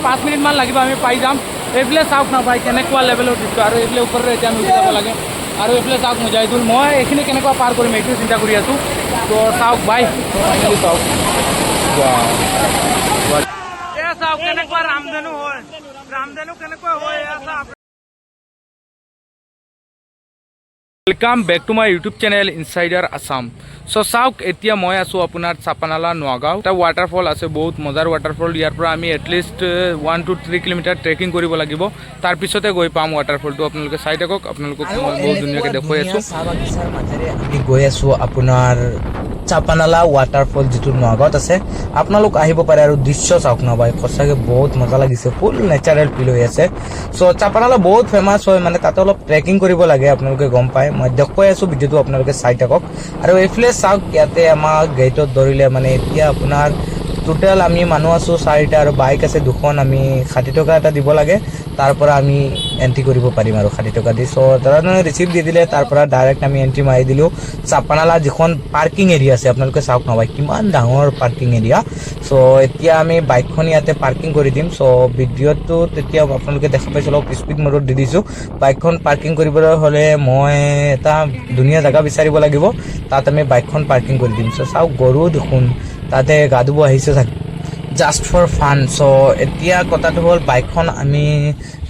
5 মিনিটমান লাগিব আমি পাই যাম এইফালে চাওক না ভাই কেনেকুৱা লেভেলৰ দৃশ্য আৰু এইফালে ওপৰলৈ এতিয়া আমি উঠি যাব লাগে আৰু এইফালে চাওক মুজাহিদুল মই এইখিনি কেনেকুৱা পাৰ কৰিম এইটো চিন্তা কৰি আছোঁ তো চাওক ভাই চাওক চাওক কেনেকুৱা ৰামধেনু হয় ৰামধেনু কেনেকুৱা হয় চাওক welcome back to my YouTube channel insider Assam so चाওক এতিয়া মই আছো আপোনাৰ চাপানালা নগাঁও এটা ৱাটাৰফল আছে বহুত মজাৰ ৱাটাৰফল ইয়াৰ পৰা আমি এটলিষ্ট 1 to 3 কিলোমিটাৰ ট্ৰেকিং কৰিব লাগিব তাৰ পিছতে গৈ পাম ৱাটাৰফলটো আপোনালোকে চাই থাকক আপোনালোকক বহুত ধুনীয়াকৈ দেখুৱাই আছো চাহবাগিচাৰ মাজেৰে আমি গৈ আছো আপোনাৰ চাপানালা ৱাটাৰফল যিটো নগাঁৱত আছে আপোনালোক আহিব পাৰে আৰু দৃশ্য চাওক না ভাই সঁচাকৈ বহুত মজা লাগিছে ফুল নেচাৰেল ফিল হৈ আছে চ' চাপানালা বহুত ফেমাছ হয় মানে তাতে অলপ ট্ৰেকিং কৰিব লাগে আপোনালোকে গম পায় মই দেখুৱাই আছো ভিডিঅ'টো আপোনালোকে চাই থাকক আৰু এইফালে চাওক ইয়াতে আমাৰ গেটত ধৰিলে মানে এতিয়া আপোনাৰ টোটেল আমি মানুহ আছো 4টা আৰু বাইক আছে 2খন আমি 60 টকা এটা দিব লাগে তাৰ পৰা আমি এন্ট্ৰি কৰিব পাৰিম আৰু 60 টকা দি সো দাদাজনে ৰিচিভ দি দিলে তাৰ পৰা ডাইৰেক্ট আমি এন্ট্ৰি মাৰি দিলো চাপানালা যিখন পাৰ্কিং এৰিয়া আছে আপোনালোকে চাওক না ভাই কিমান ডাঙৰ পাৰ্কিং এৰিয়া সো এতিয়া আমি বাইকখন ইয়াতে পাৰ্কিং কৰি দিম সো ভিডিঅ'টো তেতিয়া আপোনালোকে দেখা পাইছে অলপ স্পীড মোডত দি দিছো বাইকখন পাৰ্কিং কৰিবলৈ হ'লে মই এটা ধুনীয়া জায়গা বিচাৰিব লাগিব তাত আমি বাইকখন পাৰ্কিং কৰি দিম সো চাওক গৰু দেখোন তাতে গা ধুব আহিছে জাষ্ট ফৰ ফান সো এতিয়া কথাটো হ'ল বাইকখন আমি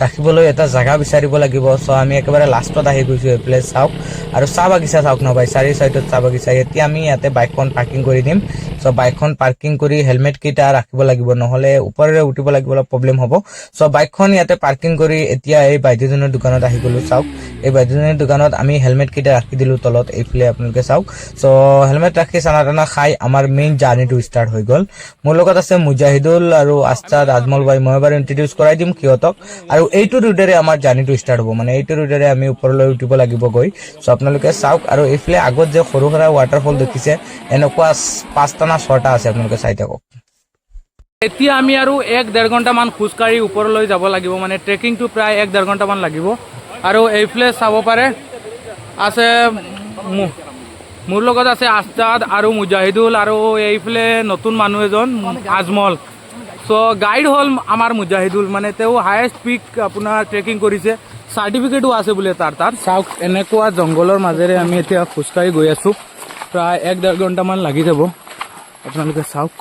ৰাখিবলৈ এটা জায়গা বিচাৰিব লাগিব সো আমি একেবাৰে লাষ্টত আহি গৈছো এইফালে চাওক আৰু চাহ বাগিচা চাওক না ভাই 4 সাইডত চাহ বাগিচা এতিয়া আমি ইয়াতে বাইকখন পাৰ্কিং কৰি দিম সো বাইকখন পাৰ্কিং কৰি হেলমেট কেইটা ৰাখিব লাগিব নহলে ওপৰেৰে উঠিব লাগিব অলপ প্ৰব্লেম হ'ব সো বাইকখন ইয়াতে পাৰ্কিং কৰি এতিয়া এই বাইদেউজনৰ দোকানত আহি গলো চাওক এই বাইদেউজনৰ দোকানত আমি হেলমেট কেইটা ৰাখি দিলো তলত এইফালে আপোনালোকে চাওক সো হেলমেট ৰাখি চানা টানা খাই আমাৰ মেইন জাৰ্নিটো ষ্টাৰ্ট হৈ গ'ল মোৰ লগত আছে মুজাহিদুল আৰু আস্তাদ আজমল ভাই মই এবাৰ ইন্ট্ৰোডিউস কৰাই দিম কিয়তক আৰু এইটো ৰুটেৰে আমাৰ জাৰ্নিটো ষ্টাৰ্ট হ'ব মানে এইটো ৰুটেৰে আমি ওপৰলৈ উঠিব লাগিব গৈ সো আপোনালোকে চাওক আৰু এইফালে আগত যে সৰু সৰু ৱাটাৰফল দেখিছে এনেকুৱা 5টা না 6টা আছে আপোনালোকে চাই থাকক এতিয়া আমি আৰু 1-1.5 ঘণ্টামান খোজকাঢ়ি ওপৰলৈ যাব লাগিব মানে ট্ৰেকিংটো প্ৰায় 1-1.5 ঘণ্টামান লাগিব আৰু এইফালে চাব পাৰে আছে মোৰ লগত আছে আস্তাদ আৰু মুজাহিদুল আৰু এইফালে নতুন মানুহ এজন আজমল সো গাইড হ'ল আমাৰ মুজাহিদুল মানে তেওঁ হায়েষ্ট পিক আপোনাৰ ট্ৰেকিং কৰিছে চাৰ্টিফিকেটো আছে বোলে তাৰ চাওক এনেকুৱা জংঘলৰ মাজেৰে আমি এতিয়া খোজকাঢ়ি গৈ আছোঁ প্ৰায় 1-1.5 ঘণ্টামান লাগি যাব আপোনালোকে চাওক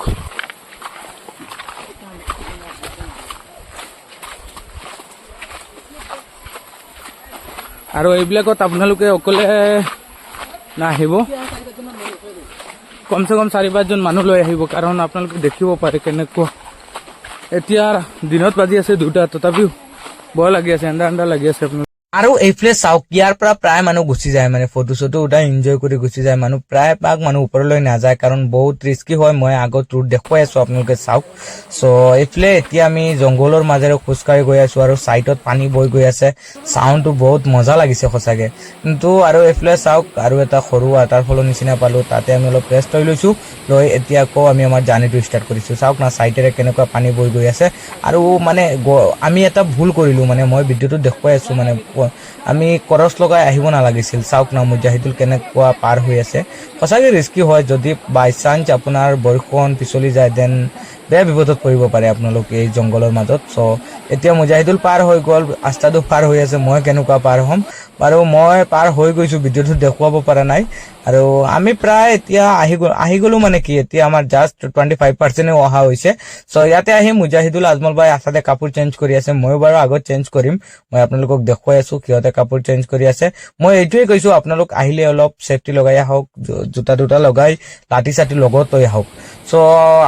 আৰু এইবিলাকত আপোনালোকে অকলে নাহিব কমচে কম 4-5 জন মানুহ লৈ আহিব কাৰণ আপোনালোকে দেখিব পাৰে কেনেকুৱা এতিয়া দিনত বাজি আছে 2টা তথাপিও ভয় লাগি আছে এণ্ডা লাগি আছে আপোনালোকে আৰু এইফালে চাওক ইয়াৰ পৰা প্ৰায় মানুহ গুচি যায় মানে ফটো চটো উঠাই এনজয় কৰি গুচি যায় মানুহ প্ৰায় ভাগ মানুহ ওপৰলৈ নাযায় কাৰণ বহুত ৰিস্কি হয় মই আগত ৰুট দেখুৱাই আছো আপোনালোকে চাওক সো এইফালে এতিয়া আমি জংঘলৰ মাজেৰে খোজকাঢ়ি গৈ আছো আৰু চাইডত পানী বৈ গৈ আছে চাউণ্ডটো বহুত মজা লাগিছে সঁচাকে কিন্তু আৰু এইফালে চাওক আৰু এটা সৰু ৱাটাৰফলৰ নিচিনা পালো তাতে আমি অলপ ৰেষ্ট লৈ লৈছো লৈ এতিয়া আকৌ আমি আমাৰ জাৰ্নিটো ষ্টাৰ্ট কৰিছো চাওক না চাইডেৰে কেনেকুৱা পানী বৈ গৈ আছে আৰু মানে আমি এটা ভুল কৰিলো মানে মই ভিডিঅ'টো দেখুৱাই আছো মানে আমি কৰছ লগাই আহিব নালাগিছিল চাওক না মুজাহিদুল কেনেকুৱা পাৰ হৈ আছে সঁচাকৈ ৰিস্কি হয় যদি বাই চান্স আপোনাৰ বৰষুণ পিছলি যায় দেন বেয়া বিপদত পৰিব পাৰে আপোনালোকে এই জংঘলৰ মাজত সো এতিয়া মুজাহিদুল পাৰ হৈ গ'ল আস্তাদো পাৰ হৈ আছে মই কেনেকুৱা পাৰ হ'ম বাৰু মই পাৰ হৈ গৈছো ভিডিঅ'টো দেখুৱাব পৰা নাই আৰু আমি প্ৰায় এতিয়া আহি গ'লো মানে কি এতিয়া আমাৰ জাষ্ট 25% অহা হৈছে সো ইয়াতে আহি মুজাহিদুল আজমল ভাই আস্তাদে কাপোৰ চেঞ্জ কৰি আছে মই বাৰু আগত চেঞ্জ কৰিম মই আপোনালোকক দেখুৱাই আছো কিয়তে কাপোৰ চেঞ্জ কৰি আছে মই এইটোৱে কৈছো আপোনালোক আহিলে অলপ সেফটি লগাই আহক জোতা লগাই লাঠি চাঠি লগত লৈ আহক সো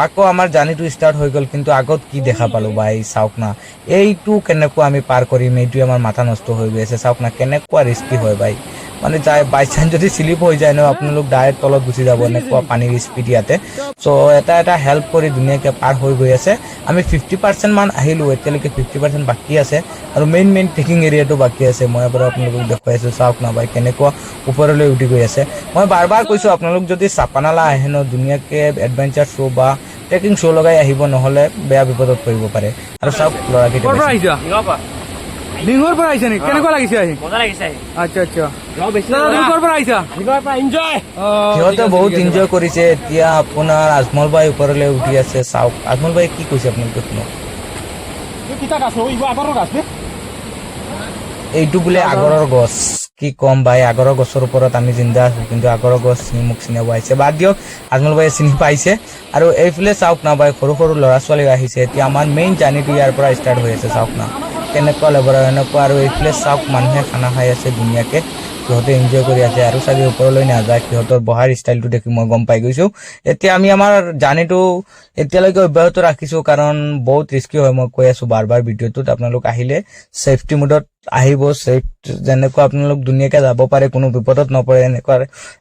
আকৌ আমাৰ জাৰ্নিটো ষ্টাৰ্ট হৈ গ'ল কিন্তু আগত কি দেখা পালো ভাই চাওক না এইটো কেনেকুৱা আমি পাৰ কৰিম এইটোৱে আমাৰ মাথা নষ্ট হৈ গৈ আছে চাওক না কেনেকুৱা ৰিস্কি হয় ভাই মানে যায় বাই চান্স যদি স্লিপ হৈ যায় ন আপোনালোক ডাইৰেক্ট তলত গুচি যাব এনেকুৱা পানীৰ স্পীড ইয়াতে সো এটা হেল্প কৰি ধুনীয়াকৈ পাৰ হৈ গৈ আছে আমি 50% মান আহিলো এতিয়ালৈকে 50% বাকী আছে আৰু মেইন ট্ৰেকিং এৰিয়াটো বাকী আছে মই এবাৰ আপোনালোকক দেখুৱাই আছো চাওক না ভাই কেনেকুৱা ওপৰলৈ উঠি গৈ আছে মই বাৰ কৈছো আপোনালোক যদি চাপানালা আহে ন ধুনীয়াকৈ এডভেঞ্চাৰ শ্ব' বা ট্ৰেকিং শ্ব' লগাই আহিব নহ'লে বেয়া বিপদত পৰিব পাৰে আৰু চাওক ল'ৰাকেইটা ডিঙৰ পৰা আহিছে নেকি কেনেকুৱা লাগিছে আহি মজা লাগিছে আচ্ছা ডিঙৰ পৰা আহিছা সিহঁতে বহুত এনজয় কৰিছে এতিয়া আপোনাৰ আজমল ভাই ওপৰলৈ উঠি আছে চাওক আজমল ভাই কি কৈছে আপোনালোকে শুনক এইটো বোলে আগৰৰ গছ কি কম ভাই আগৰৰ গছৰ ওপৰত আমি জিন্দা আছো কিন্তু আগৰৰ গছ মোক চিনাব আহিছে বাদ দিয়ক আজমল ভাই চিনি পাইছে আৰু এইফালে চাওক না ভাই সৰু সৰু ল'ৰা ছোৱালী আহিছে এতিয়া আমাৰ মেইন জাৰ্ণিটো ইয়াৰ পৰা ষ্টাৰ্ট হৈ আছে চাওক না কেনেকুৱা লেবৰ এনেকুৱা আৰু এইফালে চাওক মানুহে খানা খাই আছে ধুনীয়াকে সিহঁতে এনজয় কৰি আছে আৰু চাগে ওপৰলৈ নাযায় সিহঁতৰ বহাৰ ষ্টাইলটো দেখি মই গম পাই গৈছো এতিয়া আমি আমাৰ জাৰ্ণিটো এতিয়ালৈকে অব্যাহত ৰাখিছো কাৰণ বহুত ৰিস্কি হয় মই কৈ আছো বাৰ বাৰ ভিডিঅ'টোত আপোনালোক আহিলে সেফটি মোডত আহিব সেফ যেনেকুৱা আপোনালোক ধুনীয়াকে যাব পাৰে কোনো বিপদত নপৰে এনেকুৱা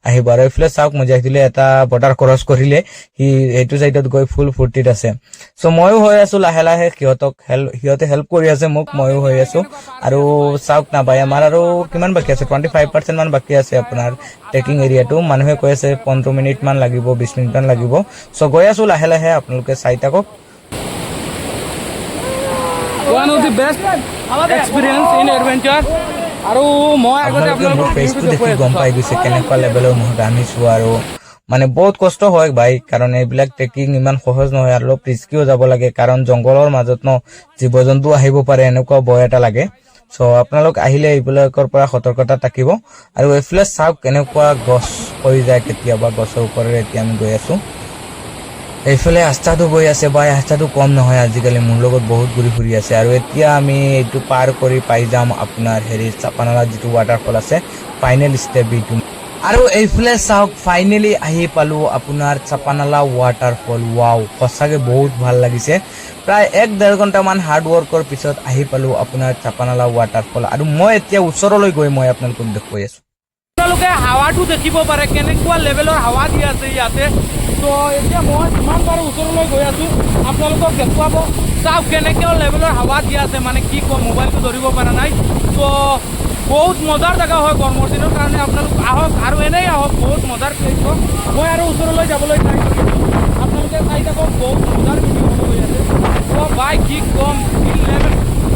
আহিব আৰু এইফালে চাওক মই যাইছিলে এটা বৰ্ডাৰ ক্ৰছ কৰিলে সি এইটো চাইডত গৈ ফুল ফূৰ্তিত আছে চ' ময়ো হৈ আছো লাহে লাহে সিহঁতে হেল্প কৰি আছে মোক ময়ো হৈ আছো আৰু চাওক না ভাই আমাৰ আৰু কিমান বাকী আছে 25% মান বাকী আছে আপোনাৰ ট্ৰেকিং এৰিয়াটো মানুহে কৈ আছে 15 মিনিট মান লাগিব 20 মিনিট মান লাগিব চ' গৈ আছো লাহে লাহে আপোনালোকে চাই থাকক one of the best experience in adventure আৰু মই আগতে আপোনালোকে মোৰ ফেচটো দেখি আপোনালোকক গম পাই গৈছে কেনেকুৱা লেভেলৰ মই গানিছো আৰু মানে বহুত কষ্ট হয় ভাই কাৰণ এইবিলাক ট্ৰেকিং ইমান সহজ নহয় আৰু অলপ ৰিস্কিও যাব লাগে কাৰণ জংঘলৰ মাজত ন জীৱ জন্তু আহিব পাৰে এনেকুৱা ভয় এটা লাগে চ' আপোনালোক আহিলে এইবিলাকৰ পৰা সতৰ্কতা থাকিব আৰু এইফালে চাওক কেনেকুৱা গছ হৈ যায় কেতিয়াবা গছৰ ওপৰেৰে এতিয়া আমি গৈ আছো এইফালে ৰাস্তাটো গৈ আছে বা ৰাস্তাটো কম নহয় আজিকালি মোৰ লগত বহুত ঘূৰি ফুৰি আছে আৰু এতিয়া আমি এইটো পাৰ কৰি পাই যাম আপোনাৰ হেৰি চাপানালা যিটো ৱাটাৰফল আছে ফাইনেল ষ্টেপ এইটো আৰু এইফালে চাওক ফাইনেলি আহি পালো আপোনাৰ চাপানালা ৱাটাৰফল ৱাও সঁচাকে বহুত ভাল লাগিছে প্ৰায় 1.5 ঘণ্টামান হাৰ্ড ৱৰ্কৰ পিছত আহি পালো আপোনাৰ চাপানালা ৱাটাৰফল আৰু মই এতিয়া ওচৰলৈ গৈ মই আপোনালোকক দেখুৱাই আছো আপোনালোকে হাৱাটো দেখিব পাৰে কেনেকুৱা লেভেলৰ হাৱা দি আছে ইয়াতে তো এতিয়া মই যিমান পাৰোঁ ওচৰলৈ গৈ আছোঁ আপোনালোকক দেখুৱাব চাওক কেনেকুৱা লেভেলৰ হাৱা দি আছে মানে কি ক'ম মোবাইলটো ধৰিব পৰা নাই তো বহুত মজাৰ জেগা হয় গৰমৰ দিনৰ কাৰণে আপোনালোক আহক আৰু এনেই আহক বহুত মজাৰ প্লেচ হয় মই আৰু ওচৰলৈ যাবলৈ ট্ৰাই কৰিছোঁ আপোনালোকে চাই থাকক বহুত মজাৰ ভিডিঅ' হ'ব গৈ আছে তো ভাই কি ক'ম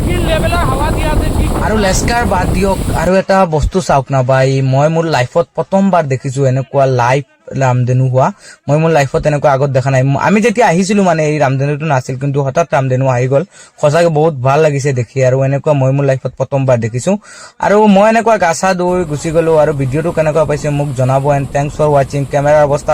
কি লেভেলৰ হাৱা দি আছে কি আৰু লেস্কাৰ বাদ দিয়ক আৰু এটা বস্তু চাওক না ভাই মই মোৰ লাইফত প্ৰথমবাৰ দেখিছো এনেকুৱা লাইভ ৰামধেনু হোৱা মই মোৰ লাইফত এনেকুৱা আগত দেখা নাই আমি যেতিয়া আহিছিলো মানে এই ৰামধেনুটো নাছিল কিন্তু হঠাৎ ৰামধেনু আহি গ'ল সঁচাকে বহুত ভাল লাগিছে দেখি আৰু এনেকুৱা মই মোৰ লাইফত প্ৰথমবাৰ দেখিছো আৰু মই এনেকুৱা গাছা দৌৰি গুচি গলো আৰু ভিডিঅ'টো কেনেকুৱা পাইছে মোক জনাব এণ্ড থেংকছ ফৰ ৱাচিং কেমেৰাৰ অৱস্থা